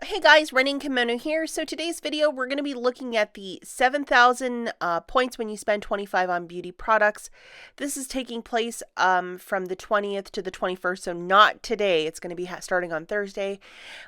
Hey guys, running Kimono here. So today's video, we're going to be looking at the 7,000 points when you spend 25 on beauty products. This is taking place from the 20th to the 21st, so not today. It's going to be starting on Thursday.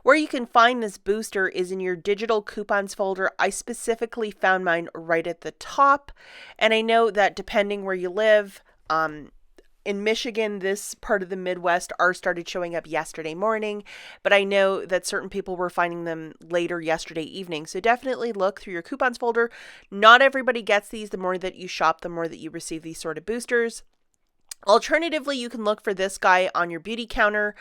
Where you can find this booster is in your digital coupons folder. I specifically found mine right at the top, and I know that depending where you live, in Michigan, this part of the Midwest, ours started showing up yesterday morning, but I know that certain people were finding them later yesterday evening. So definitely look through your coupons folder. Not everybody gets these. The more that you shop, the more that you receive these sort of boosters. Alternatively, you can look for this guy on your beauty counter,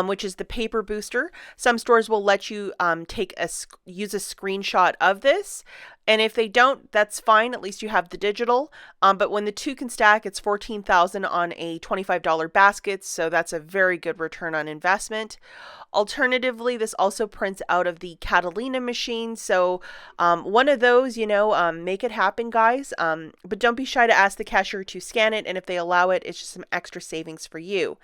which is the paper booster. Some stores will let you use a screenshot of this. And if they don't, that's fine. At least you have the digital. But when the two can stack, it's $14,000 on a $25 basket. So that's a very good return on investment. Alternatively, this also prints out of the Catalina machine. So one of those, make it happen, guys. But don't be shy to ask the cashier to scan it. And if they allow it, it's just some extra savings for you.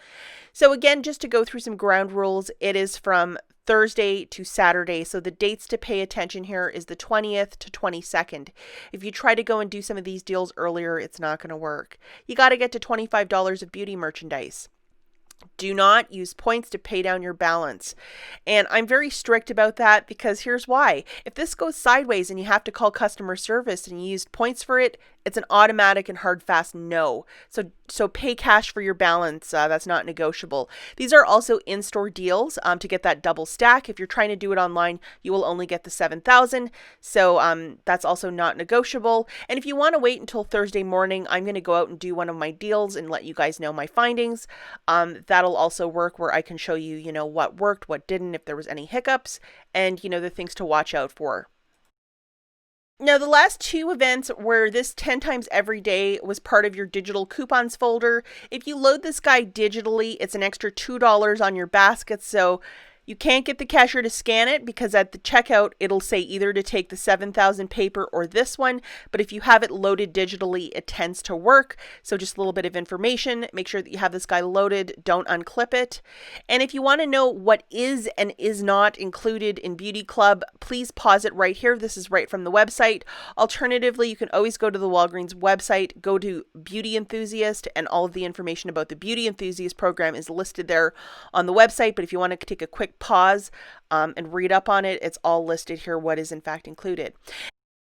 So again, just to go through some ground rules, it is from Thursday to Saturday. So the dates to pay attention here is the 20th to 22nd. If you try to go and do some of these deals earlier, it's not going to work. You got to get to $25 of beauty merchandise. Do not use points to pay down your balance. And I'm very strict about that because here's why. If this goes sideways and you have to call customer service and you used points for it, it's an automatic and hard fast no. So pay cash for your balance. That's not negotiable. These are also in-store deals to get that double stack. If you're trying to do it online, you will only get the 7,000. So that's also not negotiable. And if you want to wait until Thursday morning, I'm going to go out and do one of my deals and let you guys know my findings. That'll also work where I can show you, what worked, what didn't, if there was any hiccups, and, the things to watch out for. Now, the last two events where this 10 times every day was part of your digital coupons folder, if you load this guy digitally, it's an extra $2 on your basket. So you can't get the cashier to scan it because at the checkout, it'll say either to take the 7,000 paper or this one. But if you have it loaded digitally, it tends to work. So just a little bit of information. Make sure that you have this guy loaded. Don't unclip it. And if you want to know what is and is not included in Beauty Club, please pause it right here. This is right from the website. Alternatively, you can always go to the Walgreens website, go to Beauty Enthusiast, and all of the information about the Beauty Enthusiast program is listed there on the website. But if you want to take a quick pause and read up on it, it's all listed here what is in fact included.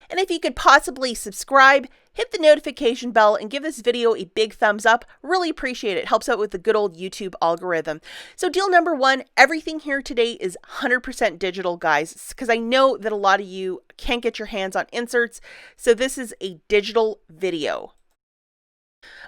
And if you could possibly subscribe, hit the notification bell, and give this video a big thumbs up, really appreciate it. Helps out with the good old YouTube algorithm. So deal number one, everything here today is 100% digital, guys, because I know that a lot of you can't get your hands on inserts. So this is a digital video.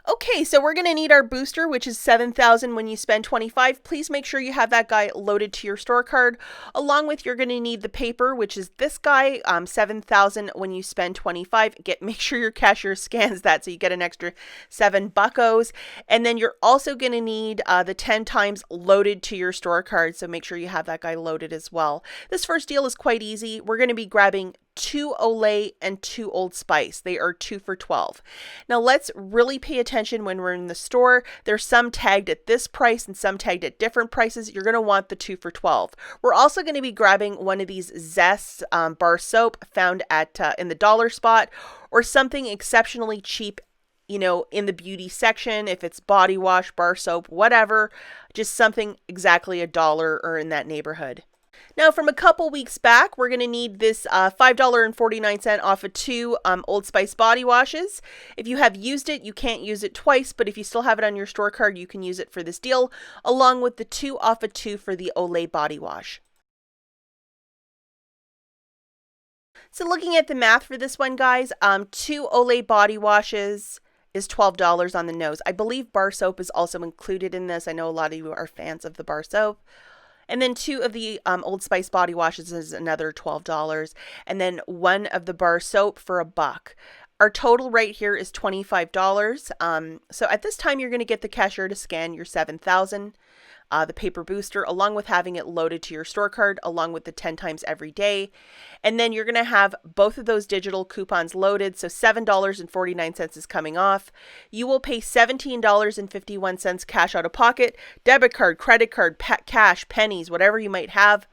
Okay, so we're going to need our booster, which is 7,000 when you spend 25. Please make sure you have that guy loaded to your store card. Along with, you're going to need the paper, which is this guy, 7,000 when you spend 25. Make sure your cashier scans that so you get an extra $7. And then you're also going to need the 10 times loaded to your store card. So make sure you have that guy loaded as well. This first deal is quite easy. We're going to be grabbing 2 Olay and 2 Old Spice. They are 2 for $12. Now let's really pay attention when we're in the store. There's some tagged at this price and some tagged at different prices. You're going to want the 2 for $12. We're also going to be grabbing one of these Zest bar soap found at in the dollar spot, or something exceptionally cheap, in the beauty section. If it's body wash, bar soap, whatever, just something exactly $1 or in that neighborhood. Now, from a couple weeks back, we're going to need this $5.49 off of 2 Old Spice body washes. If you have used it, you can't use it twice, but if you still have it on your store card, you can use it for this deal, along with the 2 off of 2 for the Olay body wash. So looking at the math for this one, guys, 2 Olay body washes is $12 on the nose. I believe bar soap is also included in this. I know a lot of you are fans of the bar soap. And then 2 of the Old Spice body washes is another $12. And then 1 of the bar soap for $1. Our total right here is $25. So at this time, you're going to get the cashier to scan your 7,000. The paper booster, along with having it loaded to your store card, along with the 10 times every day. And then you're going to have both of those digital coupons loaded. So $7.49 is coming off. You will pay $17.51 cash out of pocket, debit card, credit card, cash, pennies, whatever you might have.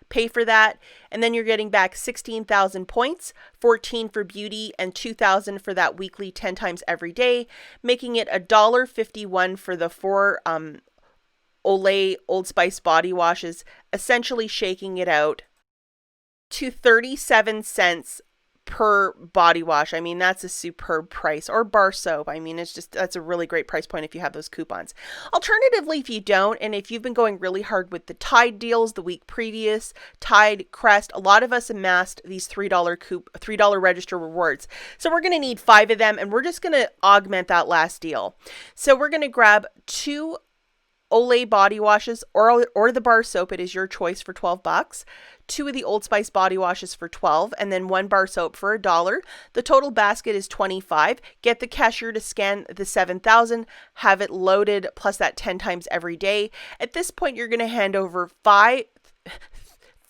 pay for that, and then you're getting back 16,000 points, 14 for beauty, and 2,000 for that weekly 10 times every day, making it $1.51 for the 4 Olay Old Spice body washes, essentially shaking it out to 37 cents per body wash. I mean, that's a superb price. Or bar soap. I mean, that's a really great price point if you have those coupons. Alternatively, if you don't, and if you've been going really hard with the Tide deals the week previous, Tide, Crest, a lot of us amassed these $3 register rewards. So we're going to need 5 of them, and we're just going to augment that last deal. So we're going to grab 2 Olay body washes or the bar soap. It is your choice for $12. 2 of the Old Spice body washes for $12, and then 1 bar soap for $1. The total basket is $25. Get the cashier to scan the 7,000, have it loaded, plus that 10 times every day. At this point, you're going to hand over five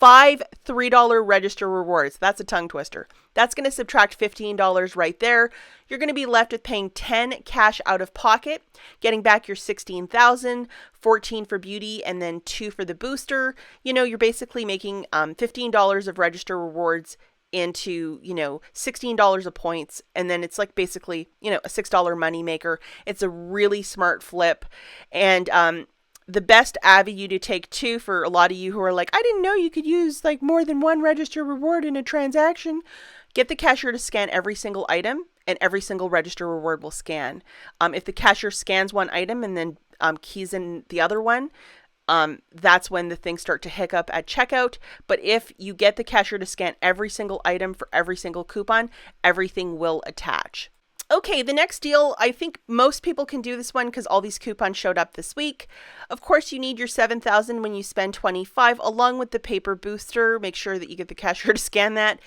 $3 register rewards. That's a tongue twister. That's going to subtract $15 right there. You're going to be left with paying 10 cash out of pocket, getting back your 16,000, 14 for beauty, and then 2 for the booster. You know, you're basically making $15 of register rewards into, $16 of points. And then it's like basically, a $6 money maker. It's a really smart flip. And, the best avenue to take too for a lot of you who are like, I didn't know you could use like more than 1 register reward in a transaction. Get the cashier to scan every single item, and every single register reward will scan. If the cashier scans one item and then keys in the other one, that's when the things start to hiccup at checkout. But if you get the cashier to scan every single item for every single coupon, everything will attach. Okay, the next deal, I think most people can do this one because all these coupons showed up this week. Of course, you need your 7,000 when you spend 25, along with the paper booster. Make sure that you get the cashier to scan that.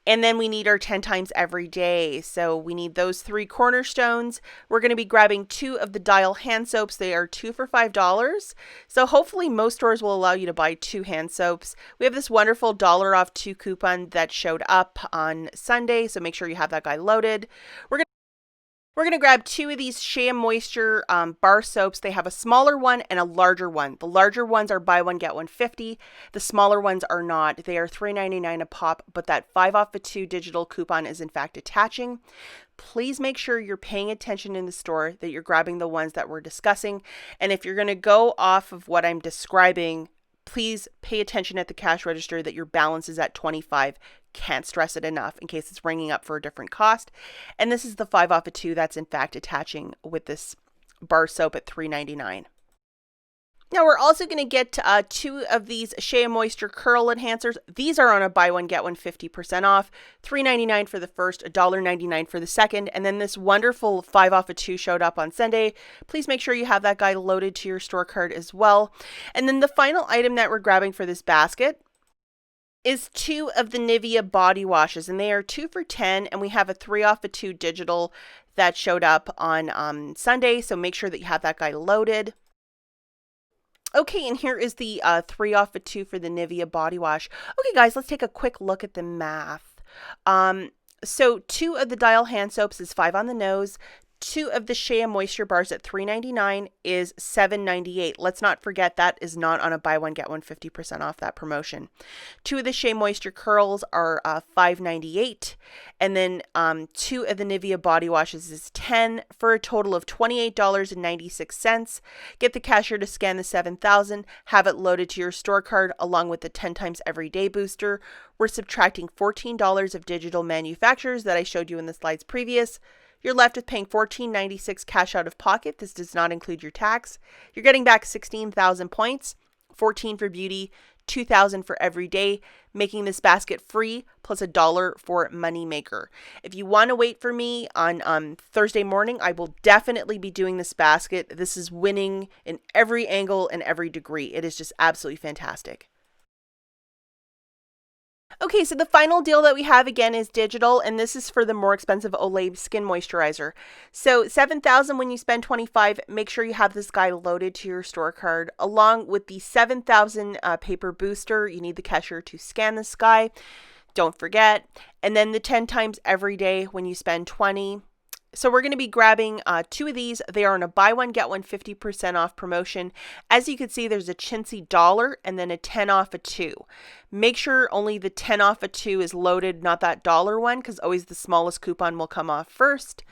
And then we need our 10 times every day. So we need those 3 cornerstones. We're going to be grabbing 2 of the Dial hand soaps. They are 2 for $5. So hopefully most stores will allow you to buy 2 hand soaps. We have this wonderful $1 off 2 coupon that showed up on Sunday. So make sure you have that guy loaded. We're going to grab 2 of these Shea Moisture bar soaps. They have a smaller one and a larger one. The larger ones are buy one, get one 50. The smaller ones are not. They are $3.99 a pop, but that 5 off of 2 digital coupon is in fact attaching. Please make sure you're paying attention in the store, that you're grabbing the ones that we're discussing. And if you're going to go off of what I'm describing, please pay attention at the cash register that your balance is at 25. Can't stress it enough in case it's ringing up for a different cost. And this is the 5 off of 2 that's in fact attaching with this bar soap at $3.99. Now we're also going to get 2 of these Shea Moisture Curl Enhancers. These are on a buy one, get one 50% off. $3.99 for the first, $1.99 for the second. And then this wonderful 5 off of 2 showed up on Sunday. Please make sure you have that guy loaded to your store card as well. And then the final item that we're grabbing for this basket is 2 of the Nivea body washes, and they are 2 for $10, and we have a 3 off of 2 digital that showed up on Sunday, so make sure that you have that guy loaded. Okay, and here is the 3 off of 2 for the Nivea body wash. Okay, guys, let's take a quick look at the math. So 2 of the Dial hand soaps is 5 on the nose. 2 of the Shea Moisture bars at $3.99 is $7.98. Let's not forget that is not on a buy one, get one 50% off that promotion. 2 of the Shea Moisture curls are $5.98. And then 2 of the Nivea body washes is $10 for a total of $28.96. Get the cashier to scan the 7,000, have it loaded to your store card along with the 10 times everyday booster. We're subtracting $14 of digital manufacturers that I showed you in the slides previous. You're left with paying $14.96 cash out of pocket. This does not include your tax. You're getting back 16,000 points, 14 for beauty, 2,000 for every day, making this basket free plus $1 for money maker. If you want to wait for me on Thursday morning, I will definitely be doing this basket. This is winning in every angle and every degree. It is just absolutely fantastic. Okay, so the final deal that we have again is digital, and this is for the more expensive Olay Skin Moisturizer. So $7,000 when you spend $25, make sure you have this guy loaded to your store card. Along with the $7,000 paper booster, you need the cashier to scan this guy. Don't forget. And then the 10 times every day when you spend $20. So we're going to be grabbing 2 of these. They are on a buy one, get one 50% off promotion. As you can see, there's a chintzy dollar and then a 10 off a 2. Make sure only the 10 off a 2 is loaded, not that dollar one, because always the smallest coupon will come off first.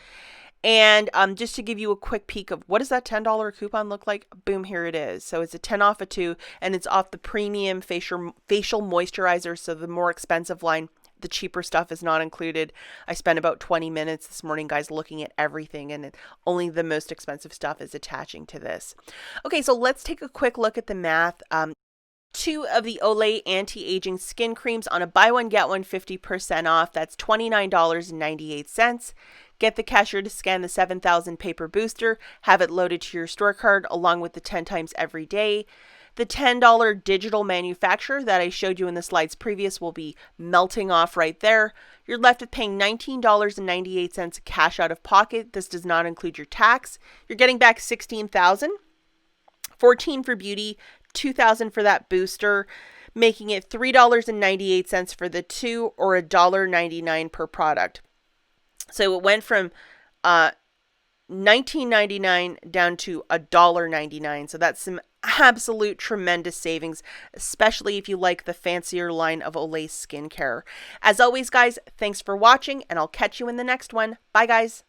And just to give you a quick peek of what does that $10 coupon look like, boom, here it is. So it's a 10 off a 2, and it's off the premium facial moisturizer, so the more expensive line. The cheaper stuff is not included. I spent about 20 minutes this morning, guys, looking at everything, and only the most expensive stuff is attaching to this. Okay, so let's take a quick look at the math. 2 of the Olay anti-aging skin creams on a buy one, get one 50% off. That's $29.98. Get the cashier to scan the 7,000 paper booster, have it loaded to your store card along with the 10 times every day. The $10 digital manufacturer that I showed you in the slides previous will be melting off right there. You're left with paying $19.98 cash out of pocket. This does not include your tax. You're getting back $16,000, $14,000 for beauty, $2,000 for that booster, making it $3.98 for the 2 or $1.99 per product. So it went from $19.99 down to $1.99. So that's some absolute tremendous savings, especially if you like the fancier line of Olay skincare. As always, guys, thanks for watching, and I'll catch you in the next one. Bye, guys.